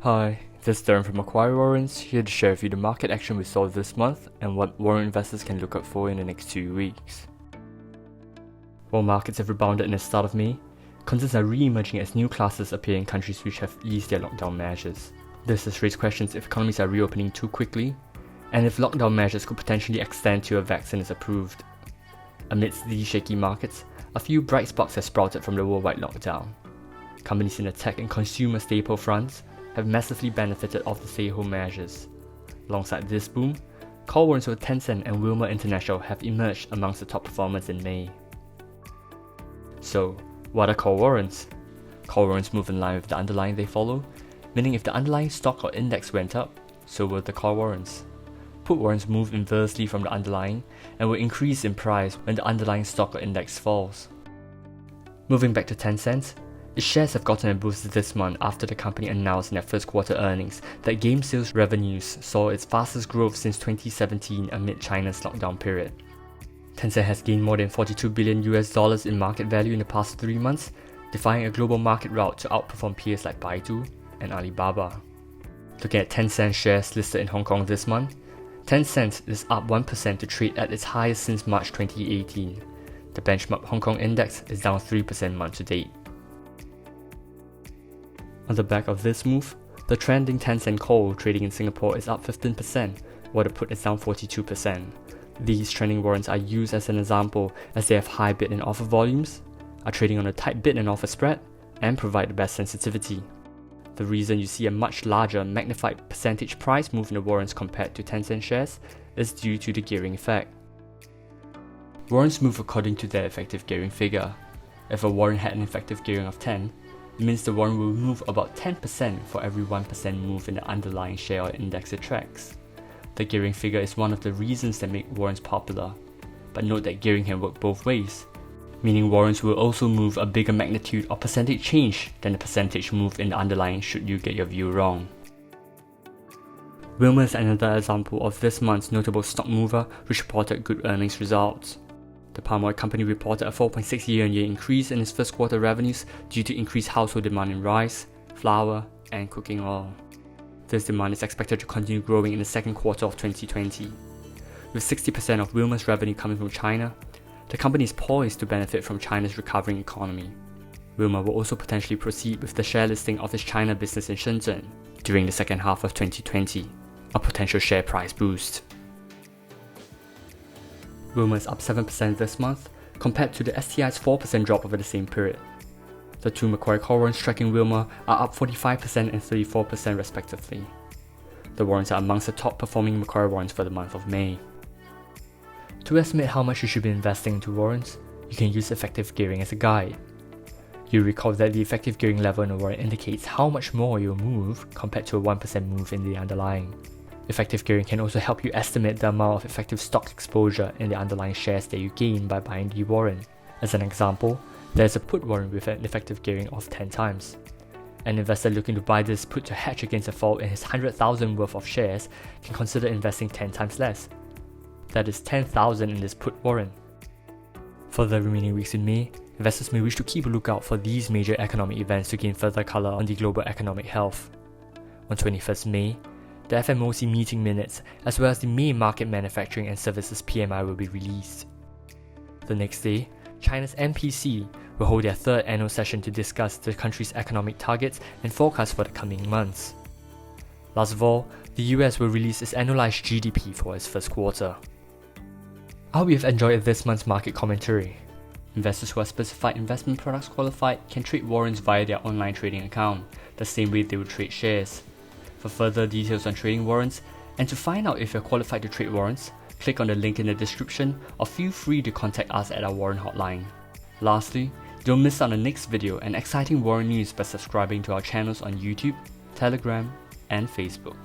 Hi, this is Darren from Macquarie Warrants, here to share with you the market action we saw this month and what warrant investors can look out for in the next 2 weeks. While markets have rebounded in the start of May, concerns are re-emerging as new classes appear in countries which have eased their lockdown measures. This has raised questions if economies are reopening too quickly, and if lockdown measures could potentially extend to a vaccine is approved. Amidst these shaky markets, a few bright spots have sprouted from the worldwide lockdown. Companies in the tech and consumer staple fronts have massively benefited of the stay-at-home measures. Alongside this boom, call warrants with Tencent and Wilmar International have emerged amongst the top performers in May. So, what are call warrants? Call warrants move in line with the underlying they follow, meaning if the underlying stock or index went up, so will the call warrants. Put warrants move inversely from the underlying and will increase in price when the underlying stock or index falls. Moving back to Tencent, its shares have gotten a boost this month after the company announced in their first quarter earnings that game sales revenues saw its fastest growth since 2017 amid China's lockdown period. Tencent has gained more than $42 billion in market value in the past 3 months, defying a global market rout to outperform peers like Baidu and Alibaba. Looking at Tencent shares listed in Hong Kong this month, Tencent is up 1% to trade at its highest since March 2018. The benchmark Hong Kong index is down 3% month to date. On the back of this move, the trending Tencent call trading in Singapore is up 15%, while the put is down 42%. These trending warrants are used as an example as they have high bid and offer volumes, are trading on a tight bid and offer spread, and provide the best sensitivity. The reason you see a much larger magnified percentage price move in the warrants compared to Tencent shares is due to the gearing effect. Warrants move according to their effective gearing figure. If a warrant had an effective gearing of 10, it means the warrant will move about 10% for every 1% move in the underlying share or index it tracks. The gearing figure is one of the reasons that make warrants popular, but note that gearing can work both ways, meaning warrants will also move a bigger magnitude or percentage change than the percentage move in the underlying should you get your view wrong. Wilmar is another example of this month's notable stock mover which reported good earnings results. The palm oil company reported a 4.6% year-on-year increase in its first quarter revenues due to increased household demand in rice, flour, and cooking oil. This demand is expected to continue growing in the second quarter of 2020. With 60% of Wilmar's revenue coming from China, the company is poised to benefit from China's recovering economy. Wilmar will also potentially proceed with the share listing of its China business in Shenzhen during the second half of 2020, a potential share price boost. Wilmar is up 7% this month, compared to the STI's 4% drop over the same period. The two Macquarie call warrants tracking Wilmar are up 45% and 34% respectively. The warrants are amongst the top performing Macquarie warrants for the month of May. To estimate how much you should be investing into warrants, you can use effective gearing as a guide. You recall that the effective gearing level in a warrant indicates how much more you'll move compared to a 1% move in the underlying. Effective gearing can also help you estimate the amount of effective stock exposure in the underlying shares that you gain by buying the warrant. As an example, there is a put warrant with an effective gearing of 10 times. An investor looking to buy this put to hedge against a fall in his 100,000 worth of shares can consider investing 10 times less. That is 10,000 in this put warrant. For the remaining weeks in May, investors may wish to keep a lookout for these major economic events to gain further colour on the global economic health. On 21st May, the FMOC meeting minutes as well as the May market manufacturing and services PMI will be released. The next day, China's MPC will hold their third annual session to discuss the country's economic targets and forecasts for the coming months. Last of all, the US will release its annualized GDP for its first quarter. I hope you've enjoyed this month's market commentary. Investors who are specified investment products qualified can trade warrants via their online trading account, the same way they would trade shares. For further details on trading warrants, and to find out if you're qualified to trade warrants, click on the link in the description or feel free to contact us at our warrant hotline. Lastly, don't miss out on the next video and exciting warrant news by subscribing to our channels on YouTube, Telegram, and Facebook.